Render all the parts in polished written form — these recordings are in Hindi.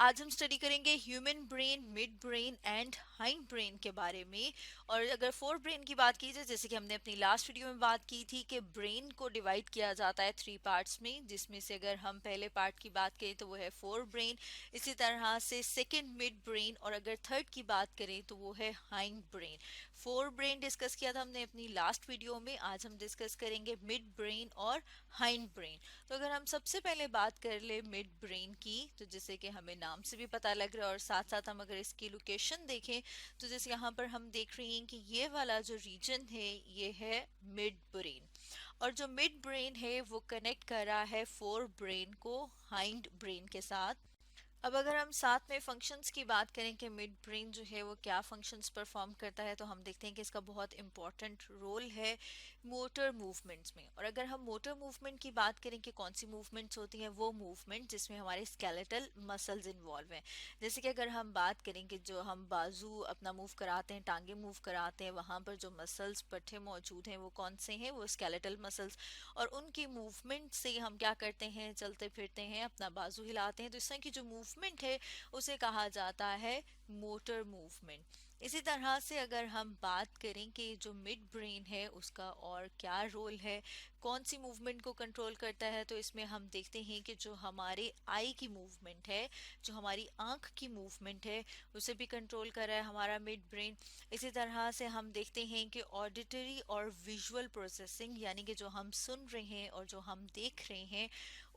आज हम स्टडी करेंगे human brain, mid brain and hind brain के बारे में। और अगर फोर ब्रेन की बात की जाए, जैसे कि हमने अपनी लास्ट वीडियो में बात की थी कि ब्रेन को डिवाइड किया जाता है थ्री पार्ट्स में, जिसमें से अगर हम पहले पार्ट की बात करें तो वो है फोर ब्रेन, इसी तरह से सेकंड मिड ब्रेन, और अगर थर्ड की बात करें तो वो है hind brain. Fore brain discuss किया था हमने अपनी लास्ट वीडियो में, आज हम डिस्कस करेंगे मिड ब्रेन और हाइंड ब्रेन। तो अगर हम सबसे पहले बात कर ले मिड ब्रेन की, तो जैसे कि हमें नाम से भी पता लग रहा है और साथ साथ हम अगर इसकी लोकेशन देखें तो जैसे यहाँ पर हम देख रहे हैं कि ये वाला जो रीजन है ये है मिड ब्रेन। और जो मिड ब्रेन है वो कनेक्ट कर रहा है फोर ब्रेन को हाइंड ब्रेन के साथ। अब अगर हम साथ में फंक्शंस की बात करें कि मिड ब्रेन जो है वो क्या फंक्शंस परफॉर्म करता है, तो हम देखते हैं कि इसका बहुत इंपॉर्टेंट रोल है मोटर मूवमेंट्स में। और अगर हम मोटर मूवमेंट की बात करें कि कौन सी मूवमेंट्स होती हैं, वो मूवमेंट जिसमें हमारे स्केलेटल मसल्स इन्वॉल्व हैं। जैसे कि अगर हम बात करें कि जो हम बाजू अपना मूव कराते हैं, टांगे मूव कराते हैं, वहाँ पर जो मसल्स पट्टे मौजूद हैं वो कौन से हैं, वो स्केलेटल मसल्स। और उनकी मूवमेंट से हम क्या करते हैं, चलते फिरते हैं, अपना बाजू हिलाते हैं, तो इस तरह की जो मूवमेंट है उसे कहा जाता है मोटर मूवमेंट। इसी तरह से अगर हम बात करें कि जो मिड ब्रेन है उसका और क्या रोल है, कौन सी मूवमेंट को कंट्रोल करता है, तो इसमें हम देखते हैं कि जो हमारे आई की मूवमेंट है, जो हमारी आंख की मूवमेंट है, उसे भी कंट्रोल कर रहा है हमारा मिड ब्रेन। इसी तरह से हम देखते हैं कि ऑडिटरी और विजुअल प्रोसेसिंग, यानी कि जो हम सुन रहे हैं और जो हम देख रहे हैं,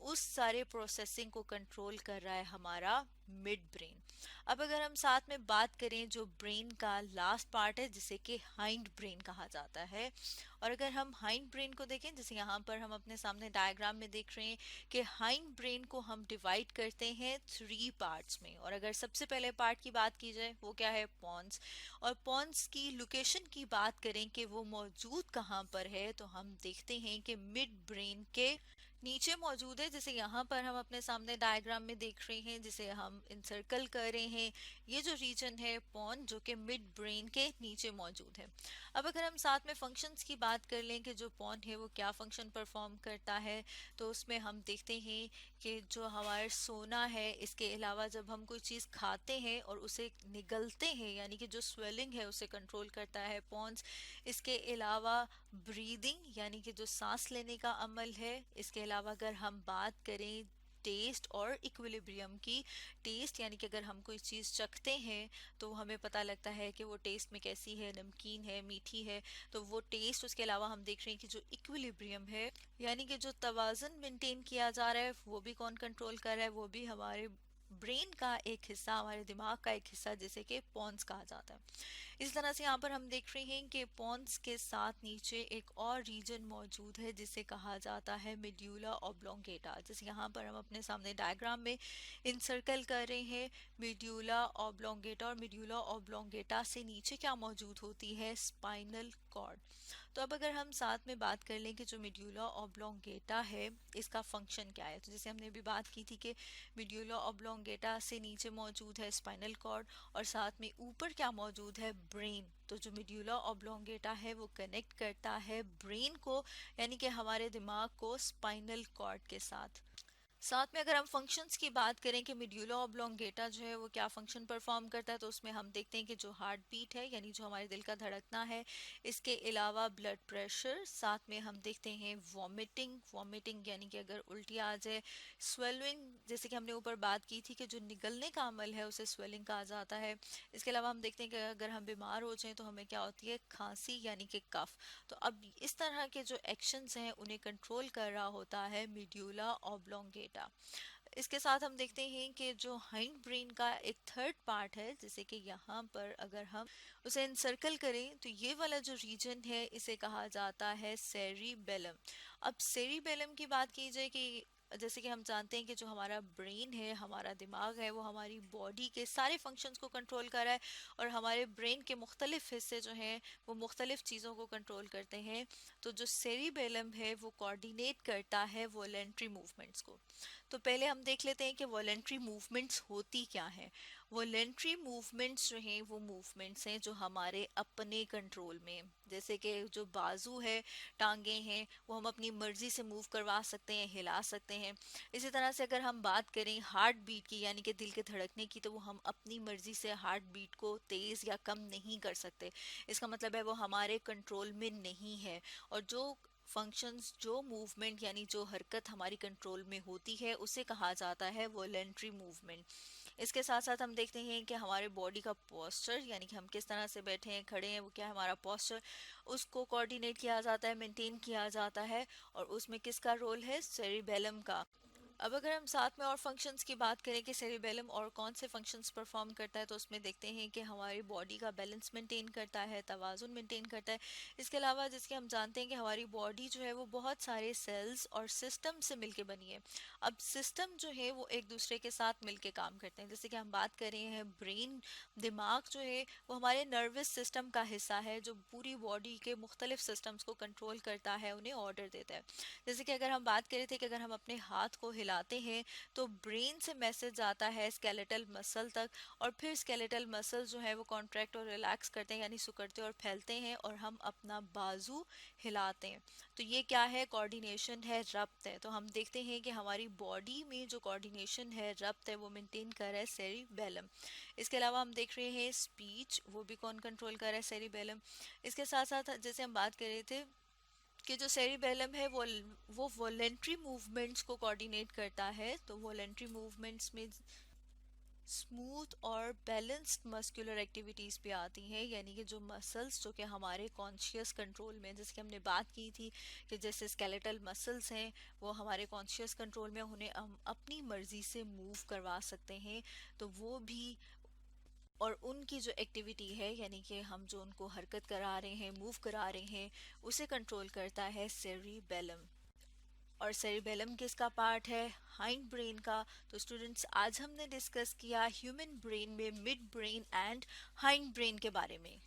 उस सारे प्रोसेसिंग को कंट्रोल कर रहा है हमारा मिड ब्रेन। अब अगर हम साथ में बात करें जो ब्रेन का लास्ट पार्ट है, जिसे कि हाइंड ब्रेन कहा जाता है, और अगर हम हाइंड ब्रेन को देखें, जैसे यहाँ पर हम अपने सामने डायग्राम में देख रहे हैं कि हाइंड ब्रेन को हम डिवाइड करते हैं थ्री पार्ट्स में। और अगर सबसे पहले पार्ट की बात की जाए वो क्या है, पॉन्स। और पॉन्स की लोकेशन की बात करें कि वो मौजूद कहाँ पर है, तो हम देखते हैं कि मिड ब्रेन के नीचे मौजूद है। जैसे यहाँ पर हम अपने सामने डायग्राम में देख रहे हैं, जिसे हम इंसर्कल कर रहे हैं, ये जो रीजन है पॉन, जो कि मिड ब्रेन के नीचे मौजूद है। अब अगर हम साथ में फंक्शंस की बात कर लें कि जो पॉन है वो क्या फंक्शन परफॉर्म करता है, तो उसमें हम देखते हैं कि जो हमारा सोना है, इसके अलावा जब हम कोई चीज़ खाते हैं और उसे निगलते हैं, यानी कि जो स्वेलिंग है उसे कंट्रोल करता है पॉन्स। इसके अलावा ब्रीदिंग, यानी कि जो सांस लेने का अमल है। इसके अलावा अगर हम बात करें टेस्ट और इक्विलिब्रियम की, टेस्ट यानी कि अगर हम कोई चीज़ चखते हैं तो हमें पता लगता है कि वो टेस्ट में कैसी है, नमकीन है, मीठी है, तो वो टेस्ट। उसके अलावा हम देख रहे हैं कि जो इक्विलिब्रियम है, यानी कि जो तवाज़ुन मेंटेन किया जा रहा है, वो भी कौन कंट्रोल कर रहा है, वो भी हमारे ब्रेन का एक हिस्सा, हमारे दिमाग का एक हिस्सा, जिसे कि पॉन्स कहा जाता है। इस तरह से यहाँ पर हम देख रहे हैं कि पॉन्स के साथ नीचे एक और रीजन मौजूद है जिसे कहा जाता है मेड्यूला ऑब्लोंगेटा। जैसे यहाँ पर हम अपने सामने डायग्राम में इंसर्कल कर रहे हैं मेड्यूला ऑब्लोंगेटा, और मेड्यूला ऑब्लोंगेटा से नीचे क्या मौजूद होती है, स्पाइनल कॉर्ड। तो अब अगर हम साथ में बात कर लें कि जो मेड्यूला ऑब्लोंगेटा है इसका फंक्शन क्या है, तो जैसे हमने अभी बात की थी कि मेड्यूला ऑब्लोंगेटा से नीचे मौजूद है स्पाइनल कॉर्ड, और साथ में ऊपर क्या मौजूद है, ब्रेन। तो जो मेड्यूला ऑब्लोंगेटा है वो कनेक्ट करता है ब्रेन को, यानी कि हमारे दिमाग को, स्पाइनल कॉर्ड के साथ। साथ में अगर हम फंक्शंस की बात करें कि मेड्यूला ऑब्लोंगेटा जो है वो क्या फंक्शन परफॉर्म करता है, तो उसमें हम देखते हैं कि जो हार्ट बीट है, यानी जो हमारे दिल का धड़कना है, इसके अलावा ब्लड प्रेशर, साथ में हम देखते हैं वॉमिटिंग, वॉमिटिंग यानी कि अगर उल्टी आ जाए, स्वेलिंग, जैसे कि हमने ऊपर बात की थी कि जो निगलने का अमल है उसे स्वेलिंग कहा जाता है। इसके अलावा हम देखते हैं कि अगर हम बीमार हो जाएं तो हमें क्या होती है, खांसी यानी कि कफ। तो अब इस तरह के जो एक्शंस हैं उन्हें कंट्रोल कर रहा होता है मेड्यूला ऑब्लोंगेटा। इसके साथ हम देखते हैं कि जो हाइंड ब्रेन का एक थर्ड पार्ट है, जैसे कि यहाँ पर अगर हम उसे इनसर्कल करें तो ये वाला जो रीजन है इसे कहा जाता है सेरिबेलम। अब सेरिबेलम की बात की जाए कि जैसे कि हम जानते हैं कि जो हमारा ब्रेन है, हमारा दिमाग है, वो हमारी बॉडी के सारे फंक्शंस को कंट्रोल कर रहा है, और हमारे ब्रेन के मुख्तलिफ हिस्से जो हैं वो मुख्तलिफ चीज़ों को कंट्रोल करते हैं। तो जो सेरिबेलम है वो कोऑर्डिनेट करता है वॉलेंट्री मूवमेंट्स को। तो पहले हम देख लेते हैं कि वॉलेंट्री मूवमेंट्स होती क्या है। वॉलेंट्री मूवमेंट्स जो हैं वो मूवमेंट्स हैं जो हमारे अपने कंट्रोल में, जैसे कि जो बाजू है, टांगे हैं, वो हम अपनी मर्जी से मूव करवा सकते हैं, हिला सकते हैं। इसी तरह से अगर हम बात करें हार्ट बीट की, यानी कि दिल के धड़कने की, तो वो हम अपनी मर्जी से हार्ट बीट को तेज़ या कम नहीं कर सकते। इसका मतलब है वो हमारे कंट्रोल में नहीं है। और जो फंक्शंस, जो मूवमेंट यानी जो हरकत हमारी कंट्रोल में होती है, उसे कहा जाता है वॉलेंट्री मूवमेंट। इसके साथ साथ हम देखते हैं कि हमारे बॉडी का पोस्चर, यानी कि हम किस तरह से बैठे हैं, खड़े हैं, वो क्या है हमारा पोस्चर, उसको कोऑर्डिनेट किया जाता है, मेंटेन किया जाता है। और उसमें किसका रोल है? सेरिबेलम का। अब अगर हम साथ में और फंक्शंस की बात करें कि सेरिबेलम और कौन से फंक्शंस परफॉर्म करता है, तो उसमें देखते हैं कि हमारी बॉडी का बैलेंस मेंटेन करता है, तवाज़ुन मेंटेन करता है। इसके अलावा जिसके हम जानते हैं कि हमारी बॉडी जो है वो बहुत सारे सेल्स और सिस्टम से मिलके बनी है। अब सिस्टम जो है वो एक दूसरे के साथ मिलके काम करते हैं। जैसे कि हम बात कर रहे हैं ब्रेन, दिमाग जो है वो हमारे नर्वस सिस्टम का हिस्सा है, जो पूरी बॉडी के मुख्तलिफ सिस्टम्स को कंट्रोल करता है, उन्हें ऑर्डर देता है। जैसे कि अगर हम बात करें थे कि अगर हम अपने हाथ को हिलाते हैं तो ब्रेन से मैसेज आता है स्केलेटल मसल तक, और फिर स्केलेटल मसल जो है वो कॉन्ट्रैक्ट और रिलैक्स करते हैं, यानी सिकुड़ते और फैलते हैं, और हम अपना बाजू हिलाते हैं। तो ये क्या है? कोऑर्डिनेशन है, रब्त है। तो हम देखते हैं कि हमारी बॉडी में जो कोऑर्डिनेशन है, रब्त है, वो मेंटेन कर रहा है सेरिबेलम। इसके अलावा हम देख रहे हैं स्पीच, वो भी कौन कंट्रोल कर रहा है? सेरिबेलम। इसके साथ साथ जैसे हम बात कर रहे थे कि जो सेरिबेलम है वो वॉलेंट्री मूवमेंट्स को कोऑर्डिनेट करता है। तो वॉलेंट्री मूवमेंट्स में स्मूथ और बैलेंस्ड मस्कुलर एक्टिविटीज़ भी आती हैं, यानी कि जो मसल्स जो कि हमारे कॉन्शियस कंट्रोल में, जैसे कि हमने बात की थी कि जैसे स्केलेटल मसल्स हैं वो हमारे कॉन्शियस कंट्रोल में, उन्हें हम अपनी मर्जी से मूव करवा सकते हैं। तो वो भी, और उनकी जो एक्टिविटी है, यानी कि हम जो उनको हरकत करा रहे हैं, मूव करा रहे हैं, उसे कंट्रोल करता है सेरिबेलम। और सेरिबेलम किसका पार्ट है? हाइंड ब्रेन का। तो स्टूडेंट्स, आज हमने डिस्कस किया ह्यूमन ब्रेन में mid brain and hind brain के बारे में।